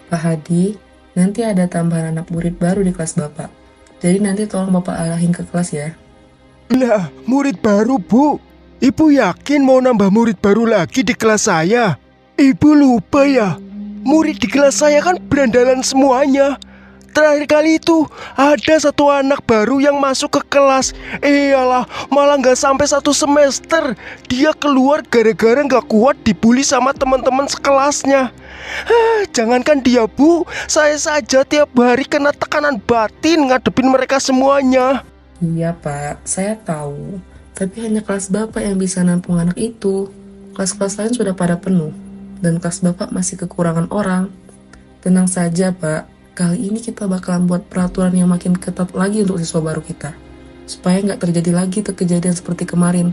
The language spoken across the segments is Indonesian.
Pak Hadi, nanti ada tambahan anak murid baru di kelas Bapak. Jadi nanti tolong Bapak arahin ke kelas ya. Lah, murid baru, Bu. Ibu yakin mau nambah murid baru lagi di kelas saya? Ibu lupa ya, murid di kelas saya kan berandalan semuanya. Terakhir kali itu ada satu anak baru yang masuk ke kelas. Iyalah, malah nggak sampai 1 semester dia keluar gara-gara nggak kuat dibully sama teman-teman sekelasnya. Jangankan dia, Bu, saya saja tiap hari kena tekanan batin ngadepin mereka semuanya. Iya Pak, saya tahu. Tapi hanya kelas Bapak yang bisa nampung anak itu. Kelas-kelas lain sudah pada penuh. Dan kelas Bapak masih kekurangan orang. Tenang saja Pak, kali ini kita bakalan buat peraturan yang makin ketat lagi untuk siswa baru kita. Supaya nggak terjadi lagi kejadian seperti kemarin.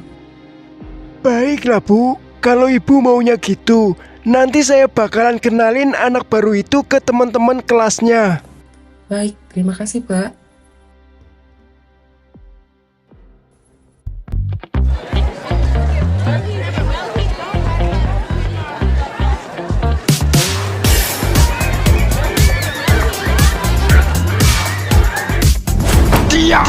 Baiklah, Bu, kalau Ibu maunya gitu, nanti saya bakalan kenalin anak baru itu ke teman-teman kelasnya. Baik, terima kasih Pak. Diam!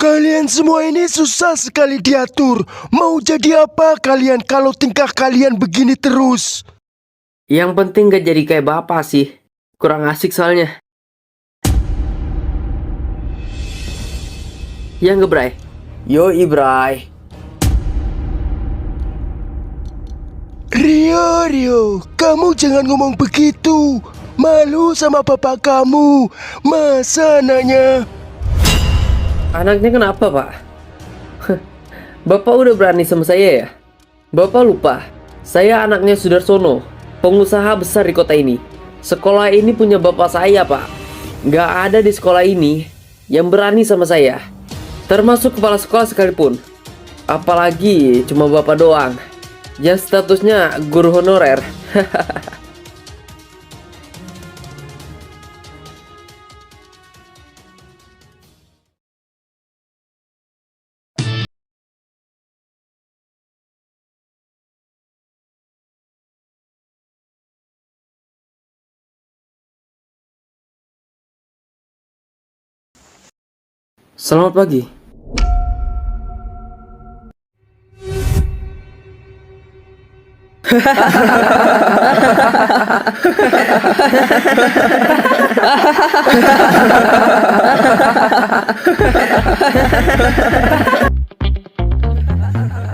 Kalian semua ini susah sekali diatur. Mau jadi apa kalian kalau tingkah kalian begini terus? Yang penting gak jadi kayak bapak sih. Kurang asik soalnya. Ya nggak, Bray? Yo, Ibray. Rio, kamu jangan ngomong begitu. Malu sama bapak kamu. Masa anaknya? Anaknya kenapa, Pak? Bapak udah berani sama saya ya? Bapak lupa, saya anaknya Sudarsono, pengusaha besar di kota ini. Sekolah ini punya bapak saya, Pak. Nggak ada di sekolah ini yang berani sama saya. Termasuk kepala sekolah sekalipun. Apalagi cuma bapak doang yang statusnya guru honorer. Selamat pagi.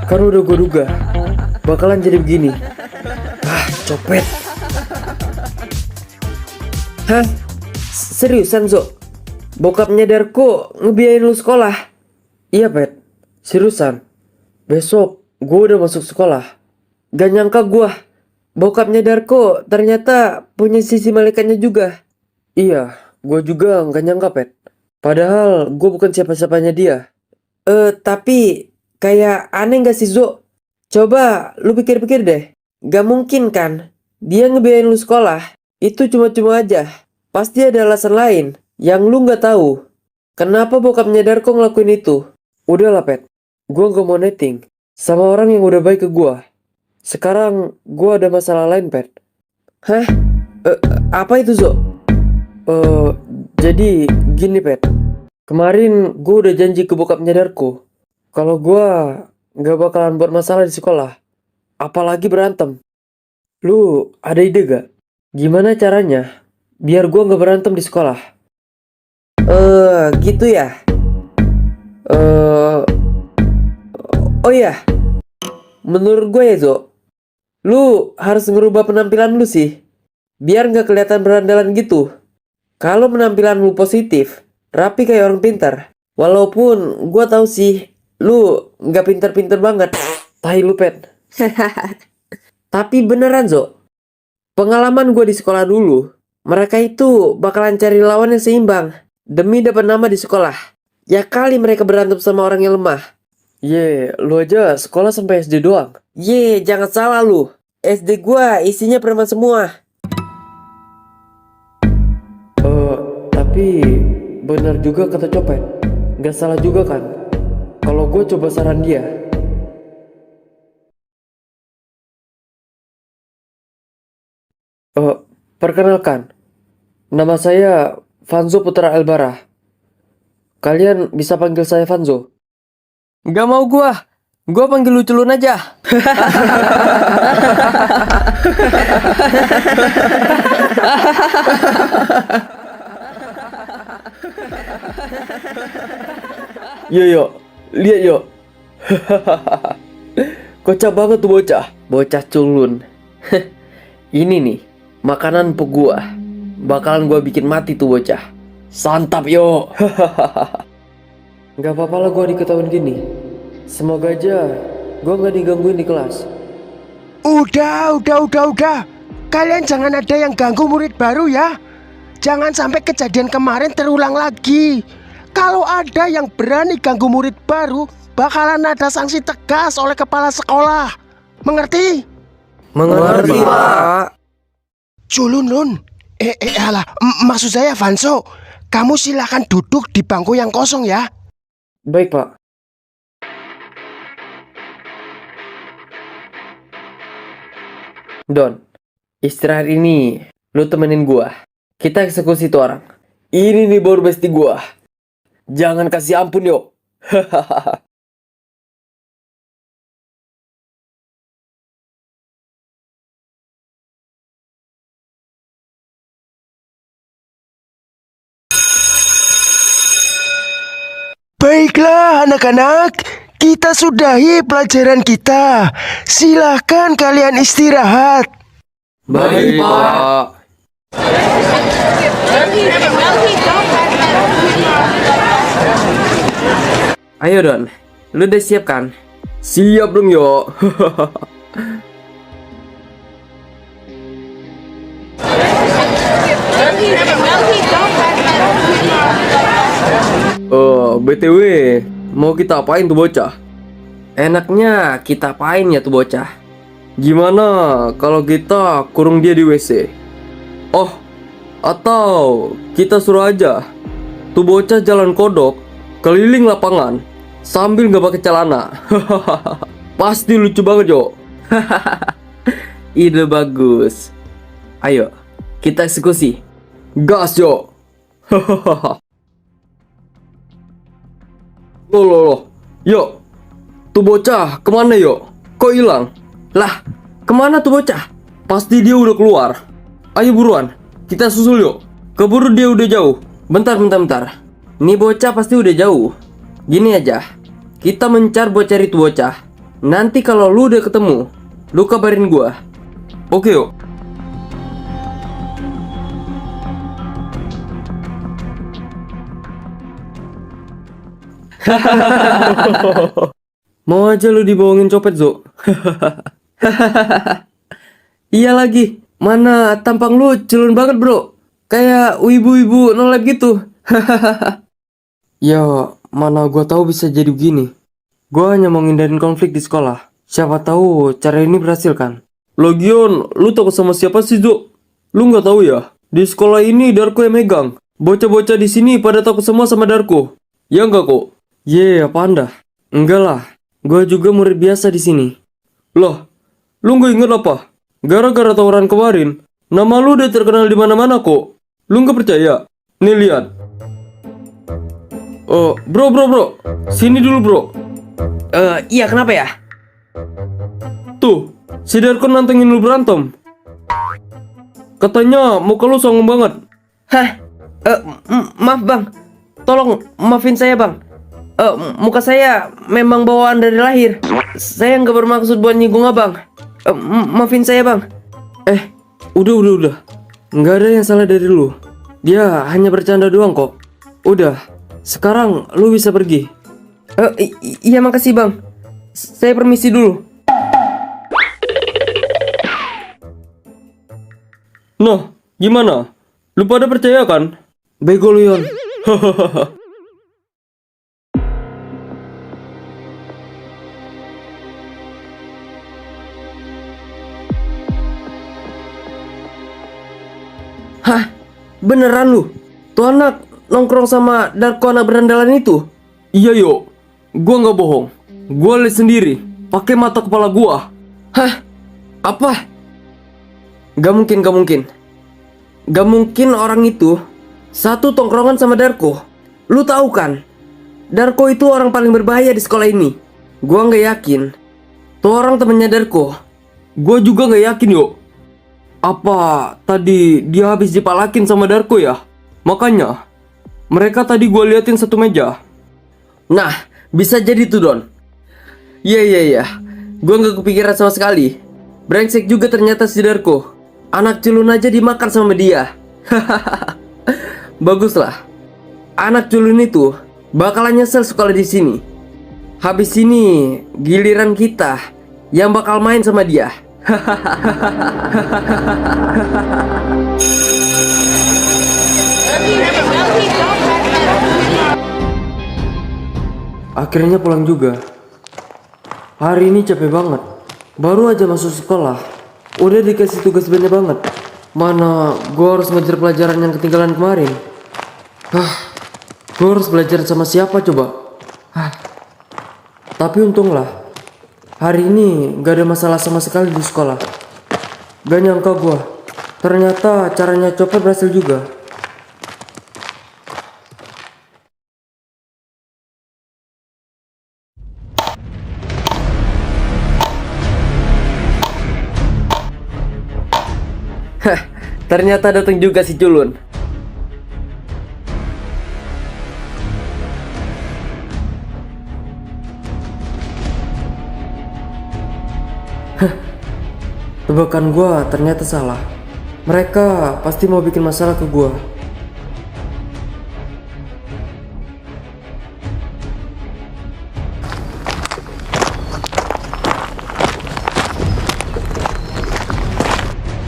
Kan udah gue duga bakalan jadi begini. Copet. Hah? Seriusan, Zo? Bokapnya Darko ngebiayain lu sekolah? Iya, Pet. Seriusan. Besok gue udah masuk sekolah. Gak nyangka gue, bokapnya Darko ternyata punya sisi malaikatnya juga. Iya, gue juga gak nyangka, Pet. Padahal gue bukan siapa-siapanya dia. Tapi kayak aneh gak sih, Zo? Coba lu pikir-pikir deh. Gak mungkin kan dia ngebiayain lu sekolah. Itu cuma-cuma aja. Pasti ada alasan lain yang lu gak tahu. Kenapa bokapnya Darko ngelakuin itu? Udahlah, Pet. Gue gak mau netting sama orang yang udah baik ke gue. Sekarang gue ada masalah lain, Pet. Hah? Apa itu, Zo? Jadi gini, Pet. Kemarin gue udah janji ke bokapnya Darko kalau gue gak bakalan buat masalah di sekolah. Apalagi berantem. Lu ada ide gak? Gimana caranya biar gue gak berantem di sekolah? Gitu ya? Oh iya. Menurut gue ya, Zo, lu harus ngerubah penampilan lu sih, biar nggak kelihatan berandalan gitu. Kalau penampilan lu positif, rapi kayak orang pintar. Walaupun gue tahu sih, lu nggak pintar-pintar banget. Tai lu, Pet. Tapi beneran, Zo. Pengalaman gue di sekolah dulu, mereka itu bakalan cari lawan yang seimbang demi dapat nama di sekolah. Ya kali mereka berantem sama orang yang lemah. Lu aja sekolah sampai SD doang. Jangan salah lu. SD gua isinya preman semua. Tapi benar juga kata Copet. Gak salah juga kan. kalau gue coba saran dia. Perkenalkan, nama saya Vanzo Putra Elbara. Kalian bisa panggil saya Vanzo. Gak mau gua panggil lu culun aja. Yo, lihat yo. Kocak banget tuh bocah culun. Ini nih, makanan empuk gua. Bakalan gua bikin mati tuh bocah. Santap yo. Gak apa-apa lah gua diketahuin gini. Semoga aja gua gak digangguin di kelas. Udah. Kalian jangan ada yang ganggu murid baru ya. Jangan sampai kejadian kemarin terulang lagi. Kalau ada yang berani ganggu murid baru, bakalan ada sanksi tegas oleh kepala sekolah. Mengerti? Mengerti, Pak. Culun, Nun. Maksud saya Vanso. Kamu silakan duduk di bangku yang kosong ya. Baik, Pak. Don, istirahat ini lu temenin gua. Kita eksekusi tuh orang. Ini nih baru bestie gua. Jangan kasih ampun yo. Baiklah anak-anak, kita sudahi pelajaran kita. Silahkan kalian istirahat. Baik, Pak. Ayo Don, lu udah siap kan? Siap dong yo. BTW, mau kita apain tuh bocah? Enaknya kita apain ya tuh bocah? Gimana kalau kita kurung dia di WC? Oh, atau kita suruh aja tuh bocah jalan kodok keliling lapangan sambil nggak pakai celana. Pasti lucu banget yo. Ide bagus. Ayo, kita eksekusi. Gas yo. Loh. Yo, tuh bocah kemana yo? Kok hilang? Lah, kemana tuh bocah? Pasti dia udah keluar. Ayo buruan, kita susul yuk. Keburu dia udah jauh. Bentar. Nih bocah pasti udah jauh. Gini aja, kita mencar buat cari tuh bocah. Nanti kalau lu udah ketemu, lu kabarin gua. Oke yuk. Mau aja lu dibohongin copet, Zo. Iya lagi. Mana tampang lu culun banget, bro. Kayak wibu-wibu nolep gitu. Ya, mana gua tahu bisa jadi begini. Gua hanya mau ngindarin konflik di sekolah. Siapa tahu cara ini berhasil kan? Lagian, lu takut sama siapa sih, Zo? Lu nggak tahu ya? Di sekolah ini Darko yang megang. Bocah-bocah di sini pada takut semua sama Darko. Ya enggak kok? Apa anda? Enggak lah, gue juga murid biasa di sini. Loh, lu nggak inget apa? Gara-gara tawuran kemarin, nama lu udah terkenal di mana-mana kok. Lu nggak percaya? Nih lihat. Bro, sini dulu bro. Iya kenapa ya? Tuh, si Darko nantengin lu berantem. Katanya muka lu songong banget. Hah? Maaf bang, tolong maafin saya bang. Muka saya memang bawaan dari lahir. Saya nggak bermaksud buat nyinggung abang. Maafin saya bang. Udah. Nggak ada yang salah dari lu. Dia hanya bercanda doang kok. Udah, sekarang lu bisa pergi. Iya makasih bang. Saya permisi dulu. Nah, gimana? Lu pada percaya kan? Bego lu Yon. Hah? Beneran lu? Tuh anak nongkrong sama Darko anak berandalan itu? Iya yo. Gua nggak bohong. Gua lihat sendiri, pakai mata kepala gua. Hah? Apa? Gak mungkin, gak mungkin. Gak mungkin orang itu satu tongkrongan sama Darko. Lu tahu kan? Darko itu orang paling berbahaya di sekolah ini. Gua nggak yakin. Tuh orang temennya Darko. Gua juga nggak yakin yuk. Apa tadi dia habis dipalakin sama Darko ya? Makanya mereka tadi gua liatin satu meja. Nah, bisa jadi tuh Don. Iya. Gua nggak kepikiran sama sekali. Brengsek juga ternyata si Darko. Anak culun aja dimakan sama dia. Baguslah. Anak culun itu bakalan nyesel sekolah di sini. Habis ini giliran kita yang bakal main sama dia. Akhirnya pulang juga. Hari ini capek banget. Baru aja masuk sekolah, udah dikasih tugas banyak banget. Mana gua harus ngejar pelajaran yang ketinggalan kemarin. Gua harus belajar sama siapa coba? Tapi untunglah hari ini gak ada masalah sama sekali di sekolah. Gak nyangka gua, ternyata caranya copet berhasil juga. Ternyata datang juga si culun. Tebakan gua ternyata salah. Mereka pasti mau bikin masalah ke gua.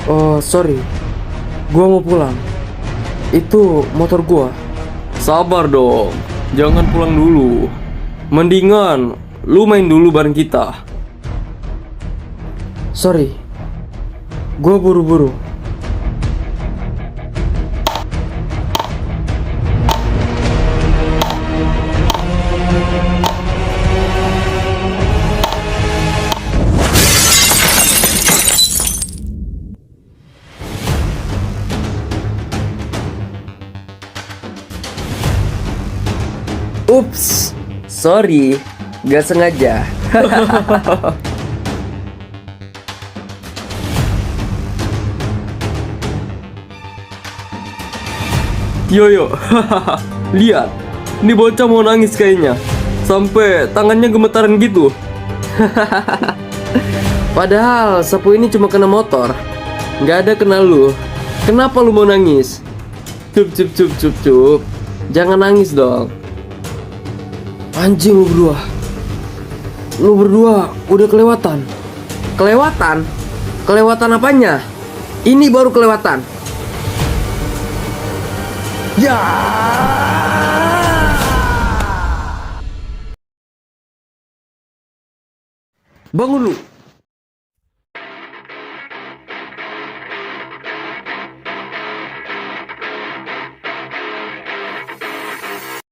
Oh, sorry. Gua mau pulang. Itu motor gua. Sabar dong. Jangan pulang dulu. Mendingan lu main dulu bareng kita. Sorry. Gua buru-buru. Ups, sorry, gak sengaja. Yo, lihat, ini bocah mau nangis kayaknya, sampai tangannya gemetaran gitu. Padahal sapu ini cuma kena motor, nggak ada kena lu. Kenapa lu mau nangis? Cup, jangan nangis dong. Anjing lu berdua udah kelewatan. Kelewatan? Kelewatan apanya? Ini baru kelewatan. Ya. Bangun lu.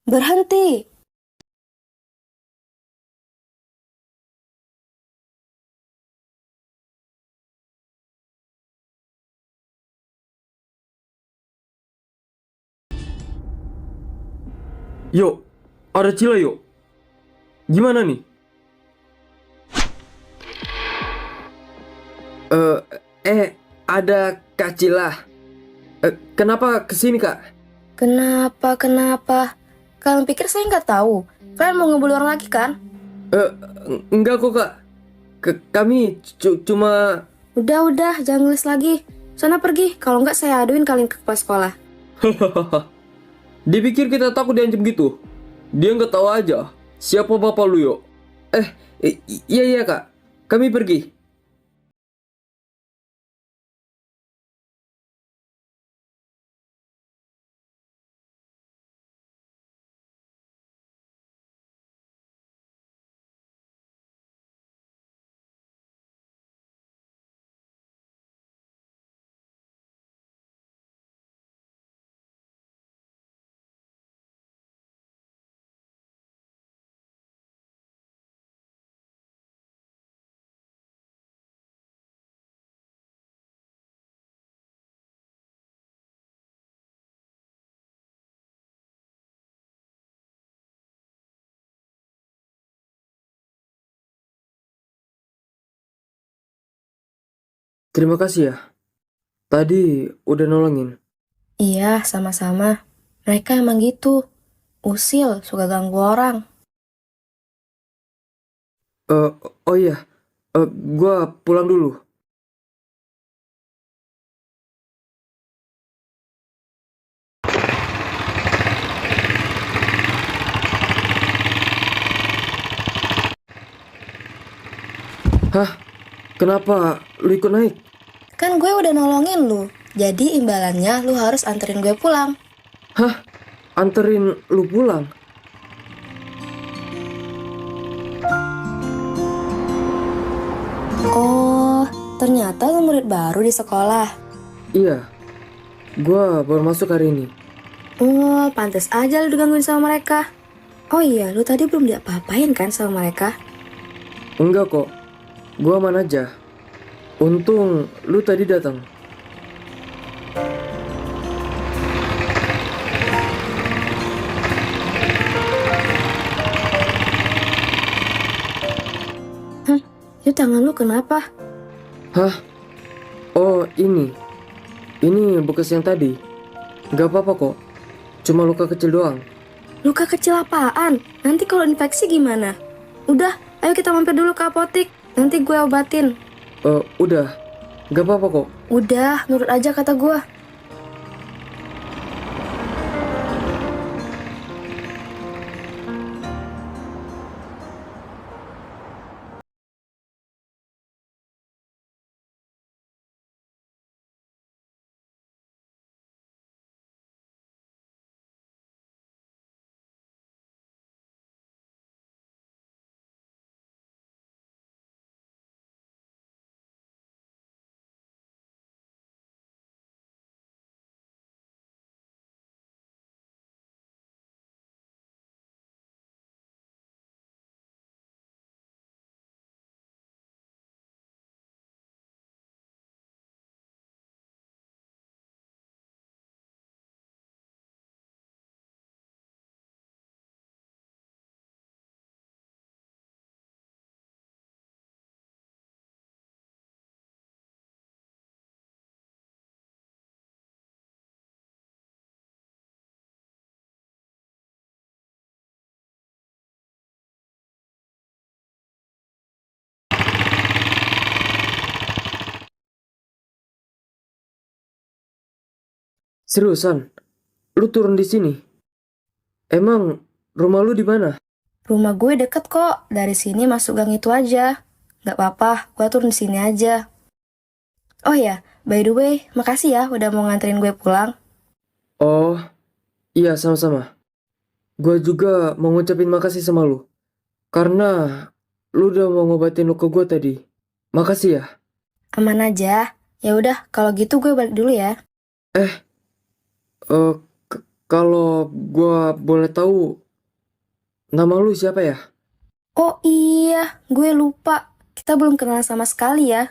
Berhenti. Yuk, ada Cila yuk. Gimana nih? Ada Kak Cila. Kenapa kesini Kak? Kenapa? Kalian pikir saya nggak tahu? Kalian mau ngebully orang lagi kan? Enggak kok Kak. Kami cuma... Udah, jangan ngeles lagi. Sana pergi, kalau nggak saya aduin kalian ke kepala sekolah. Dia pikir kita takut diancam gitu. Dia nggak tahu aja siapa bapak lu yuk. Iya Kak. Kami pergi. Terima kasih ya. Tadi udah nolongin. Iya, sama-sama. Mereka emang gitu. Usil, suka ganggu orang. Eh, oh iya, gua pulang dulu. Hah? Kenapa lu ikut naik? Kan gue udah nolongin lu. Jadi imbalannya lu harus anterin gue pulang. Hah? Anterin lu pulang? Oh, ternyata lu murid baru di sekolah. Iya, gua baru masuk hari ini. Oh, pantes aja lu digangguin sama mereka. Oh iya, lu tadi belum diapa-apain kan sama mereka? Enggak kok, gua aman aja. Untung lu tadi datang. Itu tangan lu kenapa? Hah? Oh, ini. Ini bekas yang tadi. Gak apa-apa kok. Cuma luka kecil doang. Luka kecil apaan? Nanti kalau infeksi gimana? Udah, ayo kita mampir dulu ke apotik. Nanti gue obatin. Udah. Gak apa-apa kok. Udah, nurut aja kata gue. Seriusan? Lu turun di sini? Emang rumah lu di mana? Rumah gue deket kok. Dari sini masuk gang itu aja. Gak apa-apa, gue turun di sini aja. Oh ya, by the way, makasih ya udah mau nganterin gue pulang. Oh, iya sama-sama. Gua juga mau ngucapin makasih sama lu. Karena lu udah mau ngobatin luka gua tadi. Makasih ya. Aman aja. Ya udah, kalau gitu gue balik dulu ya. Eh, eh, kalau gua boleh tahu nama lu siapa ya? Oh iya, gue lupa. Kita belum kenal sama sekali ya.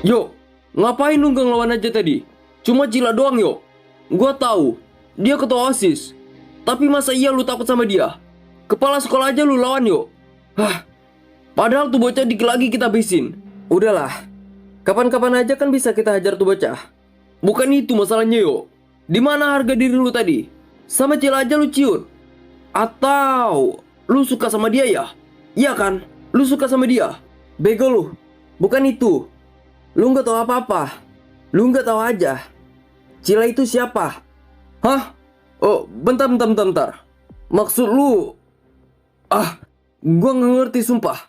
Yo, ngapain lu gak ngelawan aja tadi? Cuma Cila doang yo. Gua tahu, dia ketua OSIS. Tapi masa iya lu takut sama dia? Kepala sekolah aja lu lawan yo. Hah, padahal tuh bocah dikit lagi kita habisin. Udahlah, kapan-kapan aja kan bisa kita hajar tuh bocah. Bukan itu masalahnya yo. Di mana harga diri lu tadi? Sama Cila aja lu ciut. Atau lu suka sama dia ya? Iya kan? Lu suka sama dia? Bego lu. Bukan itu. Lu nggak tahu apa-apa. Lu nggak tahu aja. Cila itu siapa? Hah? Oh, bentar. Maksud lu? Gua nggak ngerti sumpah.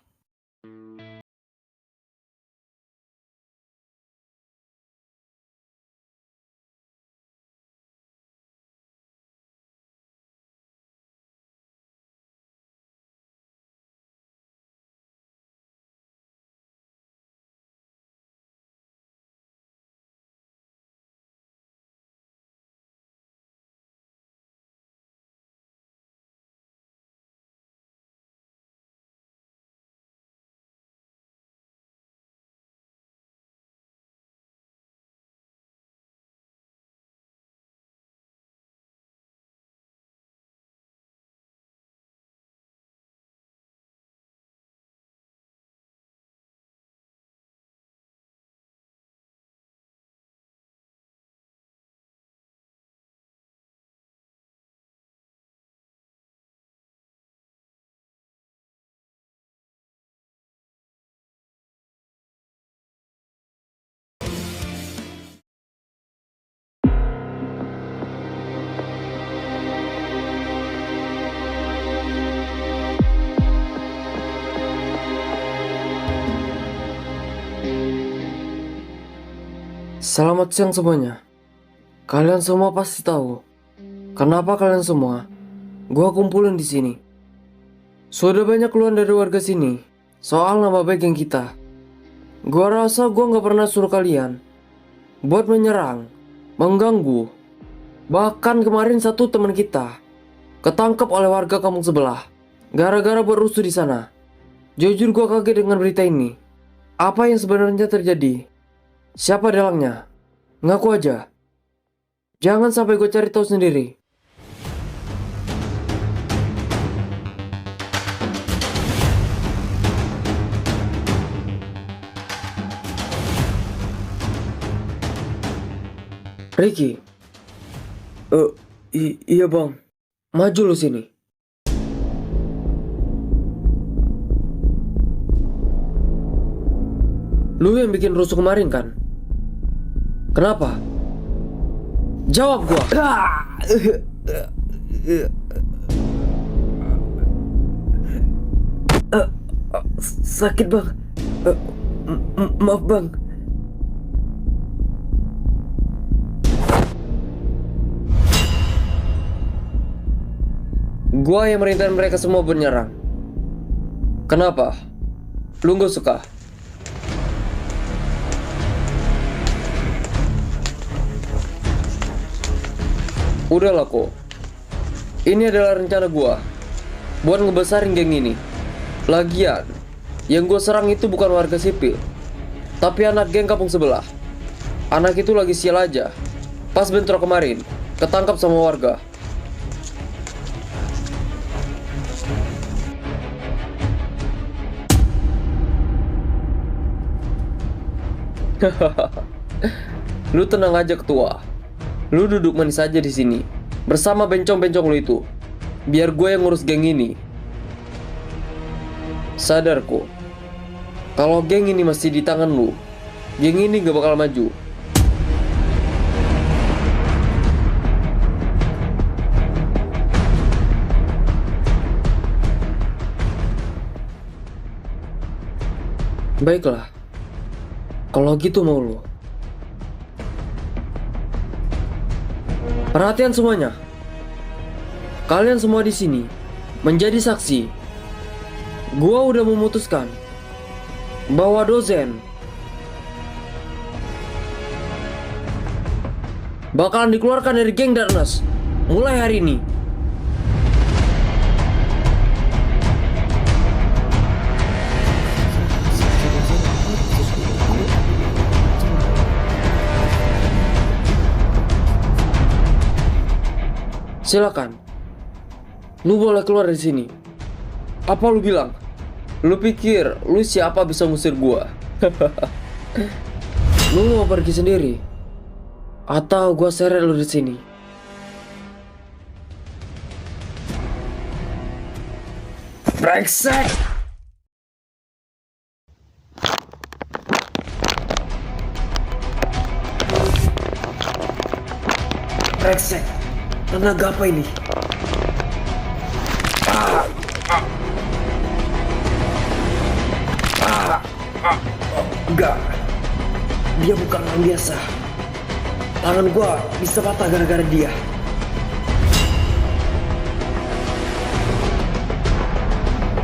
Selamat siang semuanya. Kalian semua pasti tahu kenapa kalian semua gua kumpulin di sini. Sudah banyak keluhan dari warga sini soal nama baik geng kita. Gua rasa gua nggak pernah suruh kalian buat menyerang, mengganggu. Bahkan kemarin satu teman kita ketangkep oleh warga kampung sebelah gara-gara berusuh di sana. Jujur gua kaget dengan berita ini. Apa yang sebenarnya terjadi? Siapa dalangnya? Ngaku aja. Jangan sampai gue cari tahu sendiri. Ricky. Iya bang. Maju lu sini. Lu yang bikin rusuh kemarin kan? Kenapa? Jawab gua. Sakit bang. Maaf bang. Gua yang merintahin mereka semua menyerang. Kenapa? Lu gak suka? Udahlah kok. Ini adalah rencana gua buat ngebesarin geng ini. Lagian, yang gua serang itu bukan warga sipil, tapi anak geng kampung sebelah. Anak itu lagi sial aja. Pas bentrok kemarin, ketangkap sama warga. Lu tenang aja ketua. Lu duduk manis aja di sini bersama bencong-bencong lu itu. Biar gue yang ngurus geng ini. Sadar kok, kalau geng ini masih di tangan lu, geng ini gak bakal maju. Baiklah, kalau gitu mau lu. Perhatian semuanya. Kalian semua di sini menjadi saksi. Gua udah memutuskan bahwa dosen bakalan dikeluarkan dari geng Darkness mulai hari ini. Silakan. Lu boleh keluar dari sini. Apa lu bilang? Lu pikir lu siapa bisa ngusir gua? Lu mau pergi sendiri? Atau gua seret lu di sini? Brengsek! Brengsek! Tenaga apa ini? Enggak. Dia bukan orang biasa. Tangan gua bisa patah gara-gara dia.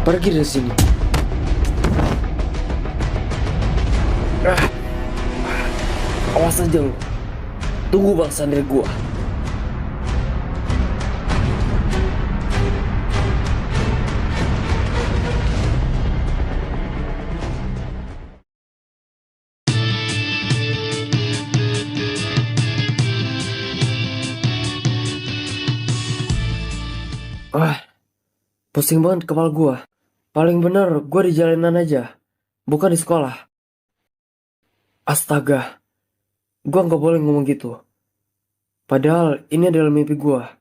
Pergi dari sini. Awas aja lu. Tunggu balasan dari gua. Pusing banget kepala gua. Paling bener gua di jalanan aja, bukan di sekolah. Astaga, gua nggak boleh ngomong gitu. Padahal ini adalah mimpi gua.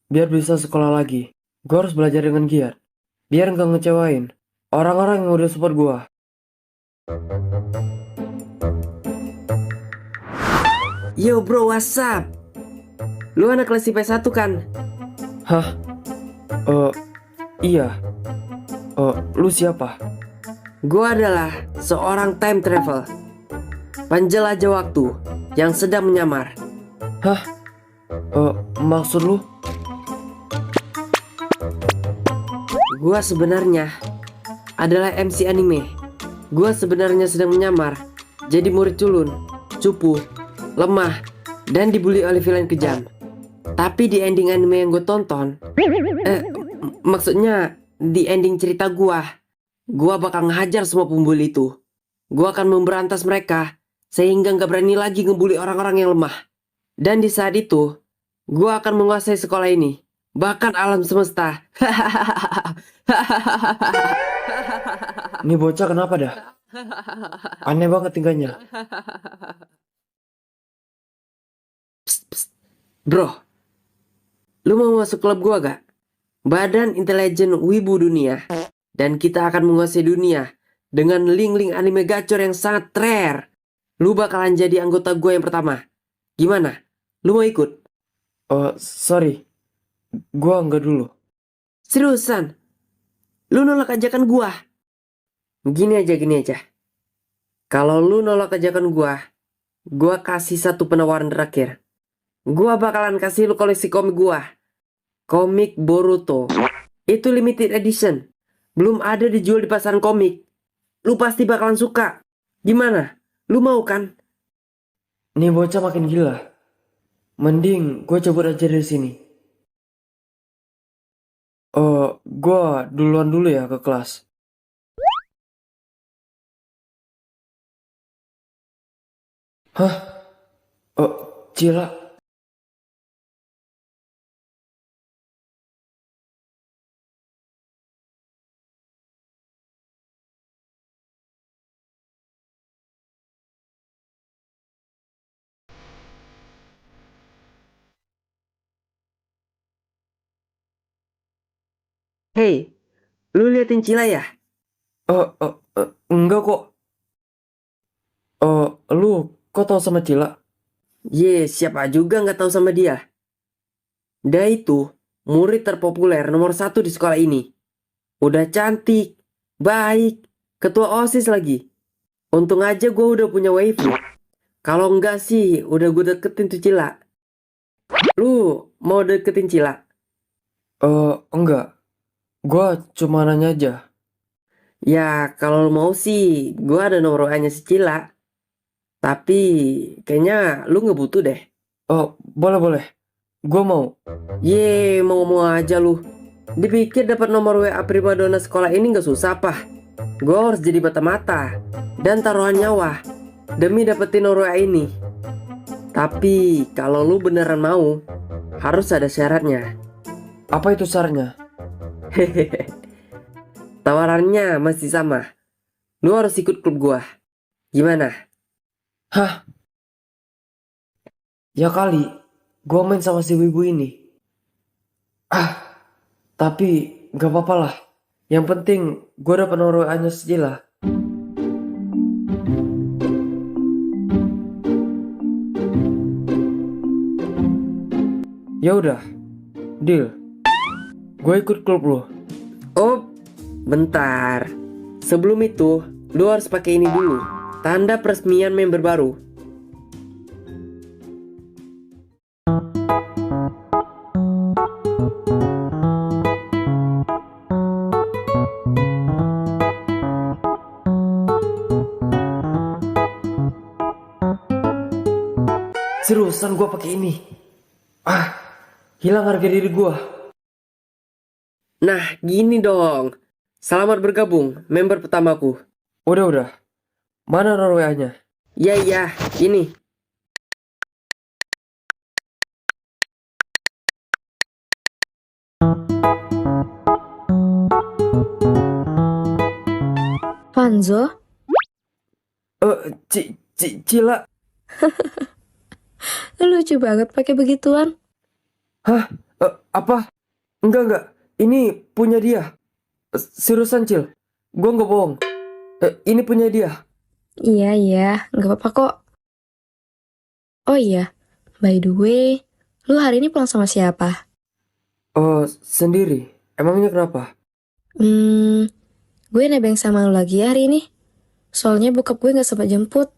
Biar bisa sekolah lagi, gua harus belajar dengan giat. Biar nggak ngecewain orang-orang yang udah support gua. Yo bro, what's up? Lu anak kelas IPS 1 kan? Hah? Iya. Lu siapa? Gua adalah seorang time travel, penjelajah waktu. yang sedang menyamar. Hah? Maksud lu? Gua sebenarnya adalah MC anime. Gua sebenarnya sedang menyamar jadi murid culun, cupu, lemah, dan dibully oleh villain kejam. Tapi di ending anime yang gue tonton, maksudnya di ending cerita gua bakal ngehajar semua pembuli itu. Gua akan memberantas mereka sehingga nggak berani lagi ngebully orang-orang yang lemah. Dan di saat itu, gua akan menguasai sekolah ini, bahkan alam semesta. Ini bocah kenapa dah? Aneh banget tingkahnya. Bro, lu mau masuk klub gua gak? Badan Intelijen Wibu Dunia. Dan kita akan menguasai dunia dengan link-link anime gacor yang sangat rare. Lu bakalan jadi anggota gua yang pertama. Gimana? Lu mau ikut? Sorry. Gua enggak dulu. Seriusan? Lu nolak ajakan gua? Gini aja. Kalau lu nolak ajakan gua kasih satu penawaran terakhir. Gua bakalan kasih lu koleksi komik gua. Komik Boruto. Itu limited edition. Belum ada dijual di pasaran komik. Lu pasti bakalan suka. Gimana? Lu mau kan? Nih bocah makin gila. Mending gue cabut aja dari sini. Gue duluan dulu ya ke kelas. Hah? Cila. Hey, lu liatin Cila ya? Enggak kok. Lu kok tau sama Cila? Siapa juga nggak tahu sama dia. Dia itu murid terpopuler nomor 1 di sekolah ini. Udah cantik, baik, ketua OSIS lagi. Untung aja gue udah punya waifu. Kalau enggak sih, udah gue deketin tuh Cila. Lu mau deketin Cila? Enggak. Gue cuma nanya aja. Ya, kalau lu mau sih, gue ada nomor WA-nya si Cila. Tapi kayaknya lu nggak butuh deh. Boleh. Gue mau. Mau aja lu. Dipikir dapat nomor WA primadona sekolah ini nggak susah apa? Gue harus jadi mata-mata dan taruhan nyawa demi dapetin nomor WA ini. Tapi kalau lu beneran mau, harus ada syaratnya. Apa itu syaratnya? Hehehe. Tawarannya masih sama. Lu harus ikut klub gua. Gimana? Hah? Ya kali, gue main sama si wibu ini. Tapi gak apa-apa lah. Yang penting gue dapat nomor WA-nya si Cila. Ya udah, deal. Gue ikut klub lo. Oh, bentar. Sebelum itu, lu harus pakai ini dulu. Tanda peresmian member baru. Seriusan gue pakai ini. Hilang harga diri gue. Nah, gini dong. Selamat bergabung, member pertamaku. Udah. Mana nomor WA-nya? Ya, ini. Fanzo? Cila. Lucu banget pakai begituan. Hah? Apa? Enggak. Ini punya dia. Seriusan, Cil. Gue nggak bohong. Ini punya dia. Iya, nggak apa-apa kok. Oh iya, by the way, lu hari ini pulang sama siapa? Sendiri. Emangnya kenapa? Gue nebeng sama lu lagi ya hari ini. Soalnya bokap gue nggak sempat jemput.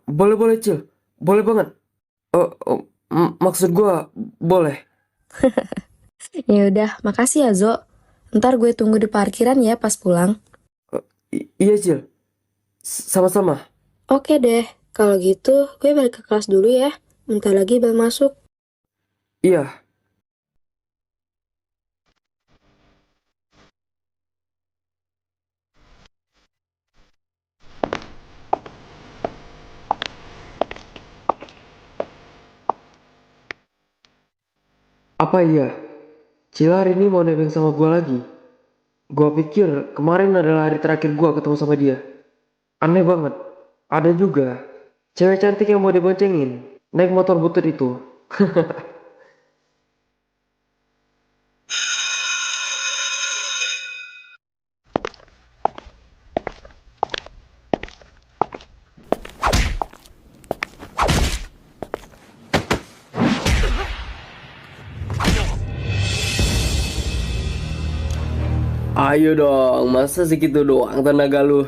Boleh, Cil. boleh banget. Maksud gua boleh. Ya udah, makasih ya Zo. Ntar gue tunggu di parkiran ya pas pulang. Iya, Cil. Sama-sama. Oke deh, kalau gitu gue balik ke kelas dulu ya. Bentar lagi bel masuk. Iya. Apa iya? Cil hari ini mau nebeng sama gua lagi. Gua pikir kemarin adalah hari terakhir gua ketemu sama dia. Aneh banget. Ada juga cewek cantik yang mau diboncengin. Naik motor butut itu. Ayo dong, masa segitu doang tenaga lu?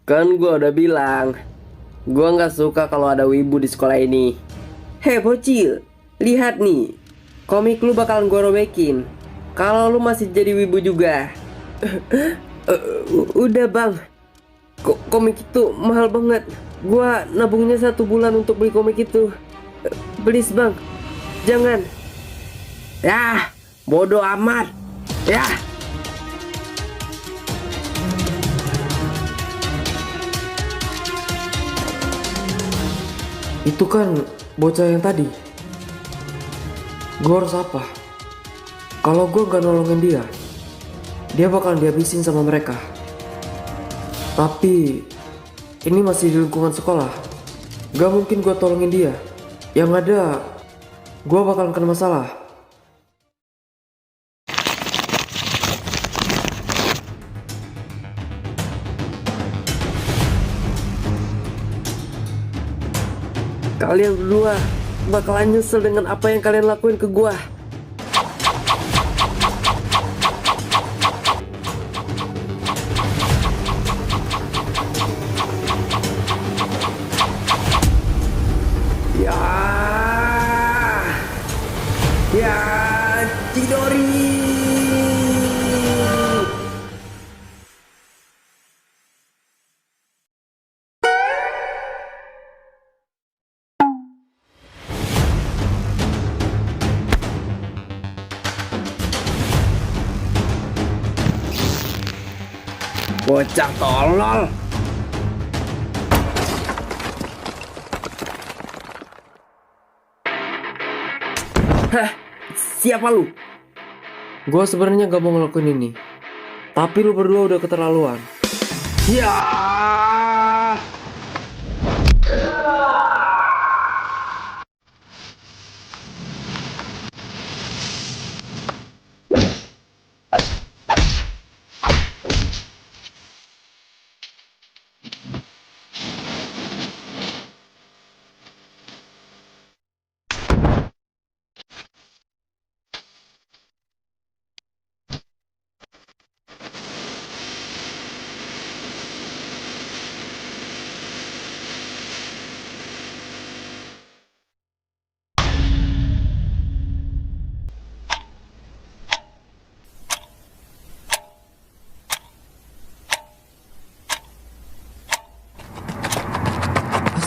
Kan gua udah bilang, gua nggak suka kalau ada wibu di sekolah ini. Hei bocil, lihat nih, komik lu bakalan gua robekin. Kalau lu masih jadi wibu juga. Udah bang, komik itu mahal banget. Gua nabungnya 1 bulan untuk beli komik itu. Please bang, jangan. Ya, bodoh amat. Ya. Itu kan bocah yang tadi. Gue harus apa? Kalau gue gak nolongin dia, dia bakalan dihabisin sama mereka. Tapi ini masih di lingkungan sekolah. Gak mungkin gue tolongin dia. Yang ada, gue bakalan kena masalah. Kalian berdua bakalan nyesel dengan apa yang kalian lakuin ke gua. Ya, ya, Chidori. Bocah tolol. Hah, siapa lu? Gua sebenarnya gak mau ngelakuin ini, tapi lu berdua udah keterlaluan. Ya.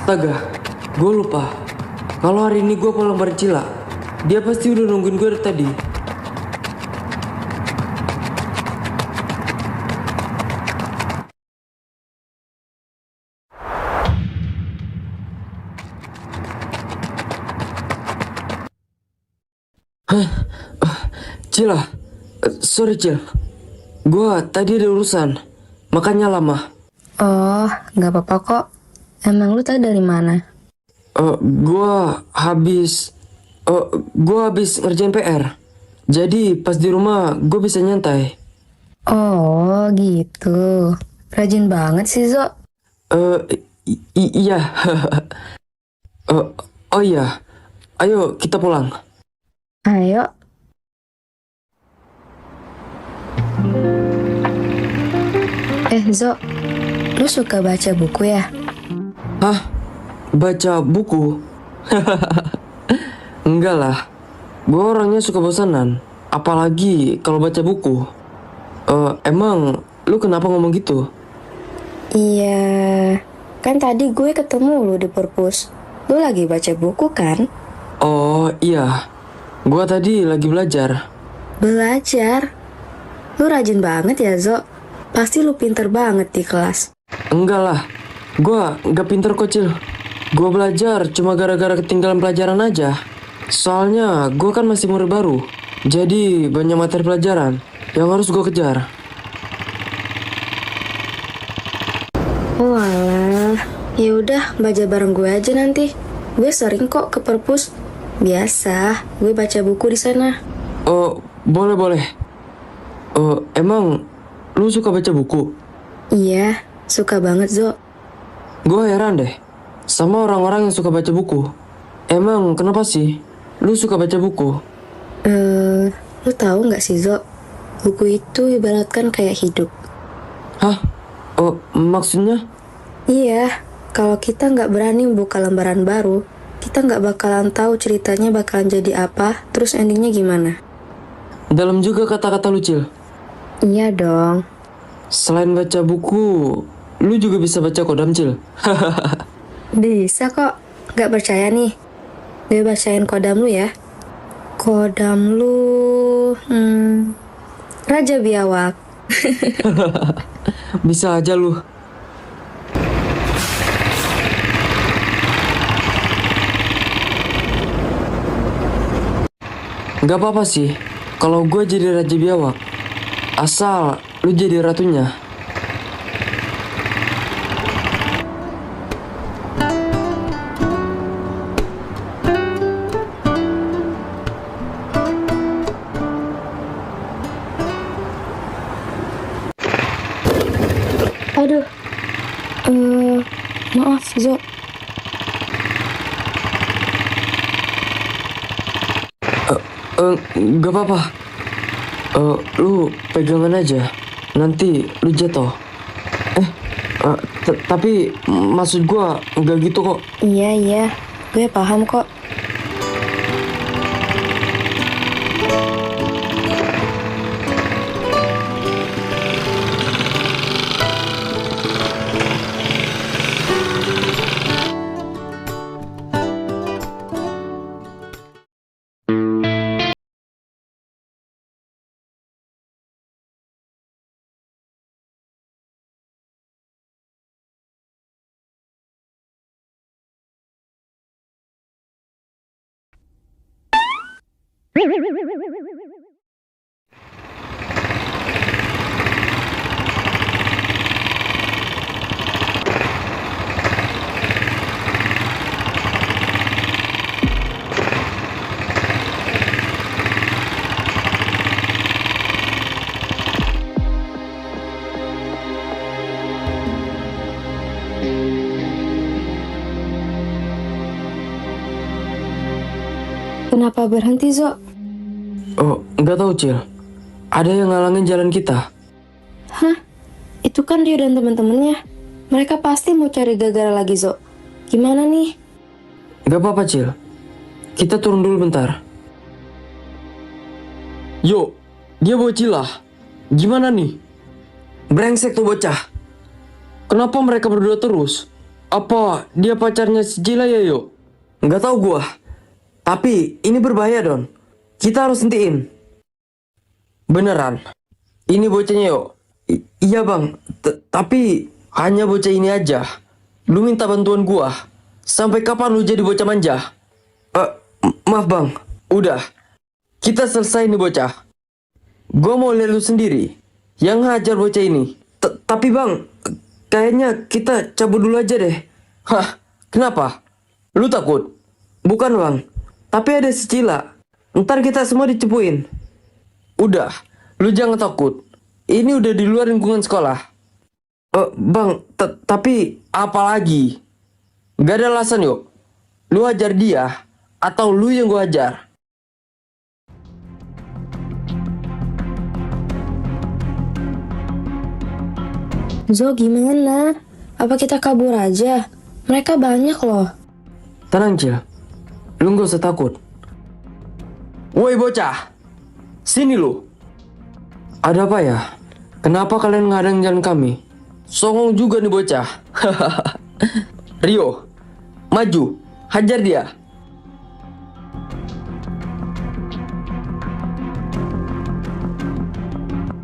Astaga, gue lupa. Kalau hari ini gue mau lembar Cila, dia pasti udah nungguin gue dari tadi. Hah? Cila, sorry Cil. Gue tadi ada urusan, makanya lama. Oh, nggak apa-apa kok. Emang lu tadi dari mana? Gue habis ngerjain PR. Jadi pas di rumah gue bisa nyantai. Oh, gitu. Rajin banget sih, Zo. Iya. Oh iya. Ayo kita pulang. Ayo. Zo, lu suka baca buku ya? Hah? Baca buku? Enggak lah, gue orangnya suka bosanan. Apalagi kalau baca buku. Emang lu kenapa ngomong gitu? Iya, kan tadi gue ketemu lu di perpus. Lu lagi baca buku kan? Oh iya, gue tadi lagi belajar. Belajar? Lu rajin banget ya, Zo. Pasti lu pinter banget di kelas. Enggak lah, gue gak pinter kok, Cil. Gue belajar cuma gara-gara ketinggalan pelajaran aja. Soalnya gue kan masih murid baru. Jadi banyak materi pelajaran yang harus gue kejar. Walah, ya udah baca bareng gue aja nanti. Gue sering kok ke perpus. Biasa, gue baca buku di sana. Oh, boleh. Emang lu suka baca buku? Iya, suka banget, Zo. Gue heran deh sama orang-orang yang suka baca buku. Emang kenapa sih lu suka baca buku? Lu tahu nggak sih, Zo? Buku itu ibaratkan kayak hidup. Hah? Oh, maksudnya? Iya, kalau kita nggak berani buka lembaran baru, kita nggak bakalan tahu ceritanya bakalan jadi apa, terus endingnya gimana. Dalam juga kata-kata lu, Cil. Iya dong. Selain baca buku, lu juga bisa baca kodam, Cil. Bisa kok. Nggak percaya nih? Gue bacain kodam lu ya. Kodam lu... Raja Biawak. Bisa aja lu. Gak apa-apa sih kalau gue jadi Raja Biawak. Asal lu jadi ratunya. Aduh. Maaf, Zo. Gak apa-apa. Lu pegangan aja. Nanti lu jatuh. Tapi maksud gua nggak gitu kok. Iya. Gue paham kok. Kenapa berhenti, Zo? Oh, nggak tahu, Cil. Ada yang ngalangin jalan kita. Hah? Itu kan Rio dan teman-temannya. Mereka pasti mau cari gara-gara lagi, Zo. Gimana nih? Gak apa-apa, Cil. Kita turun dulu bentar. Yo, dia bocil lah. Gimana nih? Brengsek tuh bocah. Kenapa mereka berdua terus? Apa dia pacarnya si Cila ya, Yo? Nggak tahu gua. Tapi ini berbahaya, Don. Kita harus hentiin. Beneran. Ini bocahnya, Yo. Iya, Bang. Tapi hanya bocah ini aja. Lu minta bantuan gua. Sampai kapan lu jadi bocah manja? Maaf, Bang. Udah. Kita selesai nih, bocah. Gua mau lihat lu sendiri yang hajar bocah ini. Tapi, Bang, kayaknya kita cabut dulu aja deh. Hah? Kenapa? Lu takut? Bukan, Bang. Tapi ada si Cila. Ntar kita semua dicepuin. Udah, lu jangan takut. Ini udah di luar lingkungan sekolah. Bang, tapi apa lagi? Gak ada alasan, yuk. Lu hajar dia, atau lu yang gua hajar? Zo, gimana? Apa kita kabur aja? Mereka banyak loh. Tenang, Cil. Lu gak usah takut. Woi bocah, sini lu. Ada apa ya? Kenapa kalian ngadang jalan kami? Songong juga nih bocah. Rio, maju, hajar dia.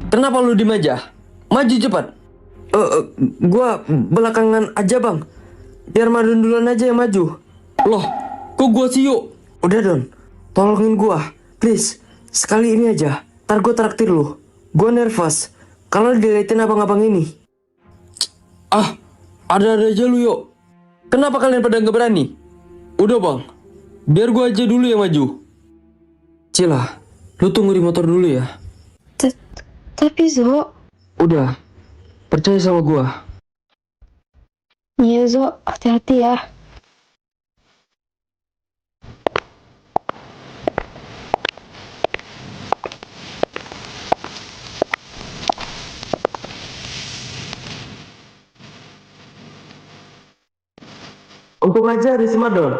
Kenapa lu diem aja? Maju cepat. Gua belakangan aja bang. Biar Madon duluan aja yang maju. Loh, kok gua sih yuk? Udah Don, tolongin gua. Please, sekali ini aja. Ntar gua traktir lu. Gua nervous kalau diliatin abang-abang ini. Ah, ada-ada aja lu yuk. Kenapa kalian pada nggak berani? Udah bang, biar gua aja dulu yang maju. Cila, lu tunggu di motor dulu ya. Tapi Zo, Udah, percaya sama gua. iya Zo, hati-hati ya. Untung aja ada si Madon.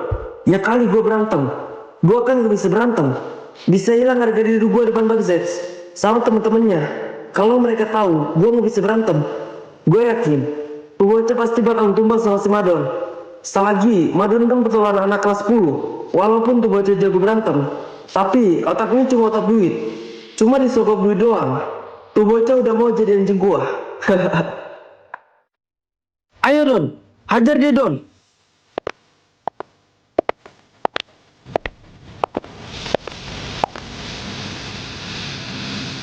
Ya kali gue berantem. Gue kan gak bisa berantem. Bisa hilang harga diri gue depan Bang Zeds sama temen-temennya. Kalau mereka tahu gue gak bisa berantem, gue yakin tuh bocah pasti bakal tumbang sama si Madon. Selagi Madon kan betul anak kelas 10. Walaupun tuh bocah jago berantem, tapi otaknya cuma otak duit. Cuma disogok duit doang. Tuh bocah udah mau jadi anjing gua. Ayo Don, hajar dia Don.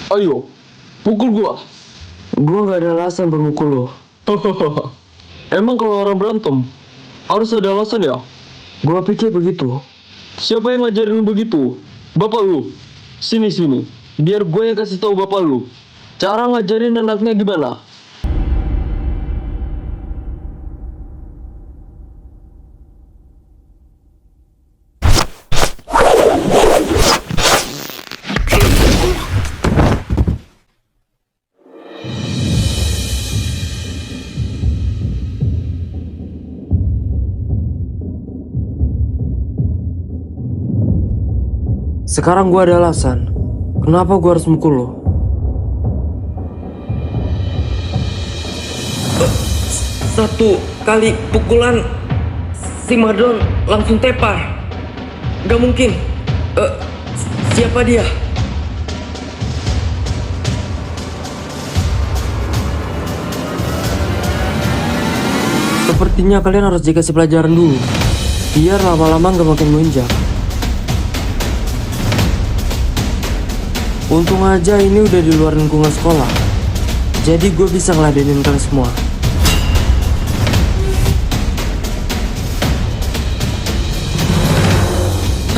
Ayo, pukul gua. Gua gak ada alasan bermukul lo. Emang kalau orang berantem harus ada alasan ya? Gua pikir begitu. Siapa yang ngajarin lu begitu? Bapak lu. Sini. Biar gue yang kasih tahu bapak lu. Cara ngajarin anaknya gimana? Sekarang gue ada alasan kenapa gue harus mukul lo. Satu kali pukulan si Madon langsung tepar. Gak mungkin. Siapa dia? Sepertinya kalian harus dikasih pelajaran dulu, biar lama-lama gak makin melunjak. Untung aja ini udah di luar lingkungan sekolah, jadi gue bisa ngeladenin kalian semua.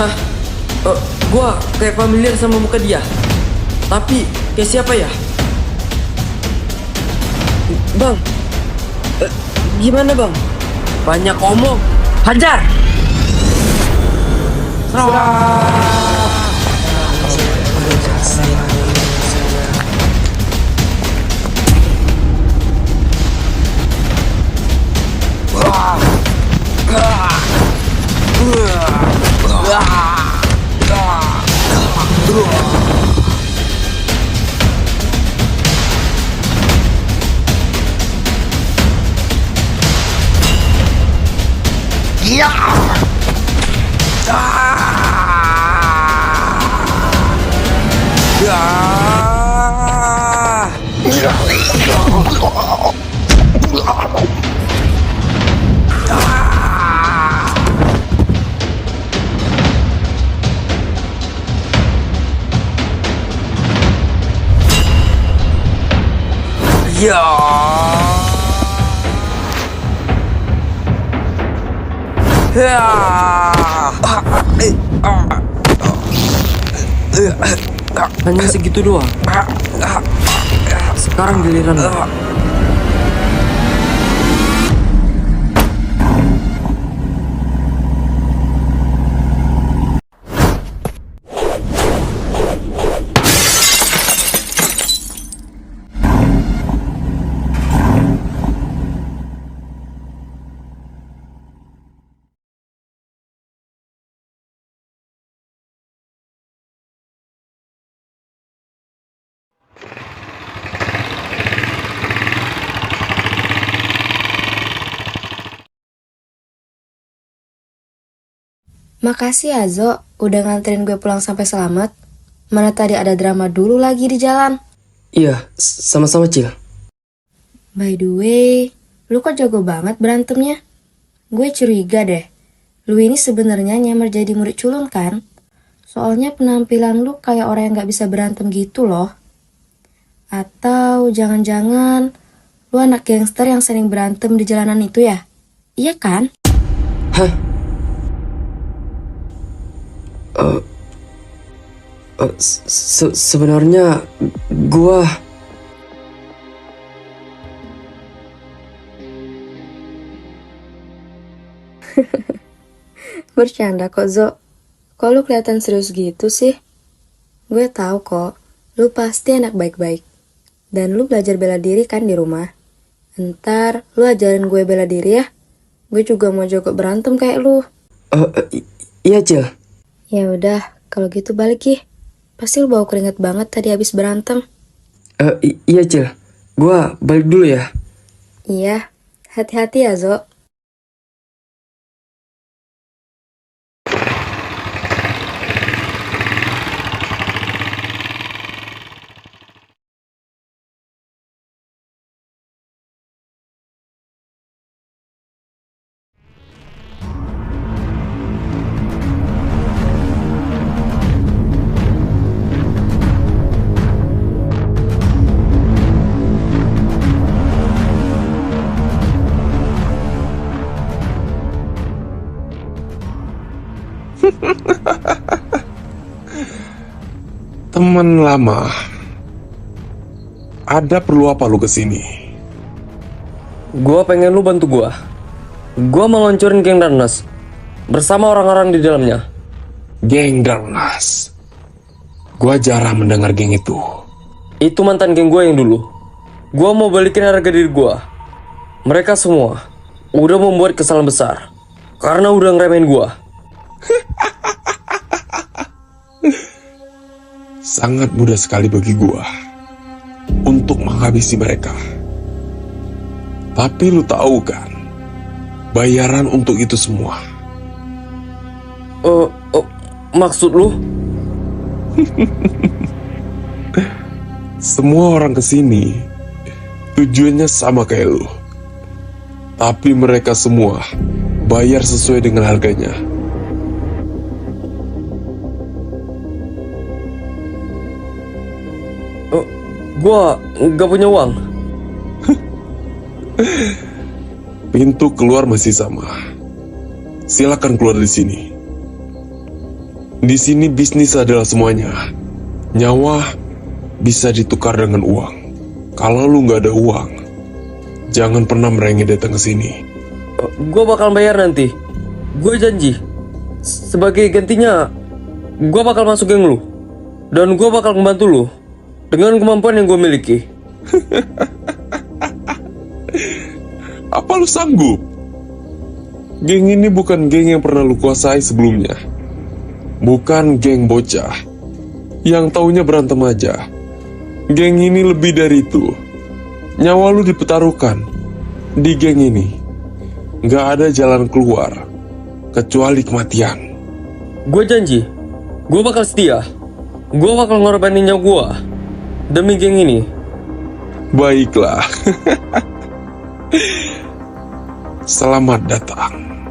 Hah? Gue kayak familiar sama muka dia, tapi kayak siapa ya? Bang, gimana bang? Banyak omong, hajar! Hanya segitu doang. Sekarang giliran lo. Makasih ya, Zo, udah nganterin gue pulang sampai selamat. Mana tadi ada drama dulu lagi di jalan. Iya, sama-sama Cil. By the way, lu kok jago banget berantemnya? Gue curiga deh. Lu ini sebenarnya nyamar jadi murid culun kan? Soalnya penampilan lu kayak orang yang gak bisa berantem gitu loh. Atau jangan-jangan lu anak gangster yang sering berantem di jalanan itu ya? Iya kan? Hah? Sebenarnya gua Bercanda kok, Zo. Kok lu kelihatan serius gitu sih? Gue tahu kok, lu pasti anak baik-baik. Dan lu belajar bela diri kan di rumah? Ntar lu ajarin gue bela diri ya. Gue juga mau jago berantem kayak lu. iya Cil. Ya udah, kalau gitu balik ya. Pasti lu bau keringet banget tadi habis berantem. Iya Cil. Gua balik dulu ya. Iya, hati-hati ya, Zo. Teman lama, ada perlu apa lu kesini? Gua pengen lu bantu gua. Gua mau ngancurin geng Darnas bersama orang-orang di dalamnya. Geng Darnas. Gua jarang mendengar geng itu. Itu mantan geng gua yang dulu. Gua mau balikin harga diri gua. Mereka semua udah membuat kesalahan besar karena udah ngeremehin gua. Sangat mudah sekali bagi gua untuk menghabisi mereka. Tapi lu tahu kan, bayaran untuk itu semua. Maksud lu? Semua orang kesini tujuannya sama kayak lu. Tapi mereka semua bayar sesuai dengan harganya. Gua nggak punya uang. Pintu keluar masih sama. Silakan keluar di sini. Di sini bisnis adalah semuanya. Nyawa bisa ditukar dengan uang. Kalau lu nggak ada uang, jangan pernah merengek datang ke sini. Gua bakal bayar nanti. Gua janji. Sebagai gantinya, gua bakal masuk geng lu. Dan gua bakal membantu lu dengan kemampuan yang gue miliki. Apa lu sanggup? Geng ini bukan geng yang pernah lu kuasai sebelumnya. Bukan geng bocah yang taunya berantem aja. Geng ini lebih dari itu. Nyawa lu dipertaruhkan di geng ini. Gak ada jalan keluar kecuali kematian. Gue janji, gue bakal setia. Gue bakal ngorbanin nyawa gue demi geng ini. Baiklah. Selamat datang,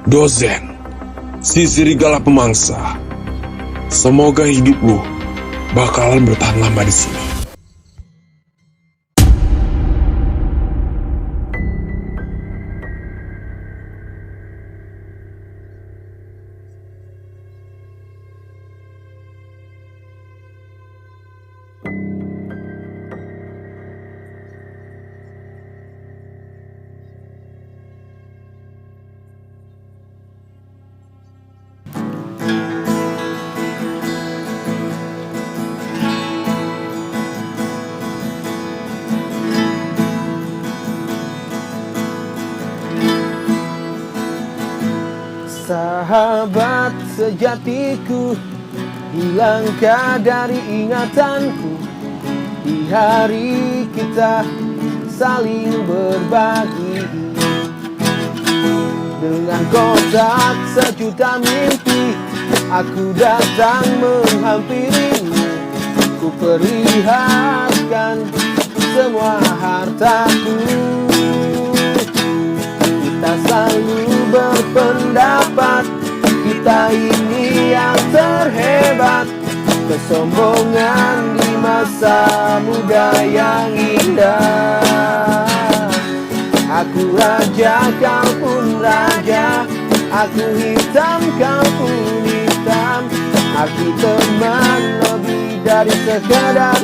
Dozen, si serigala pemangsa. Semoga hidupmu bakalan bertahan lama di sini. Sahabat sejatiku, hilangkah dari ingatanku di hari kita saling berbagi. Dengan kotak sejuta mimpi, aku datang menghampirimu. Ku perlihatkan semua hartaku. Kita selalu berpendapat kita ini yang terhebat. Kesombongan di masa muda yang indah. Aku raja, kau pun raja. Aku hitam, kau pun hitam. Aku teman lebih dari sekedar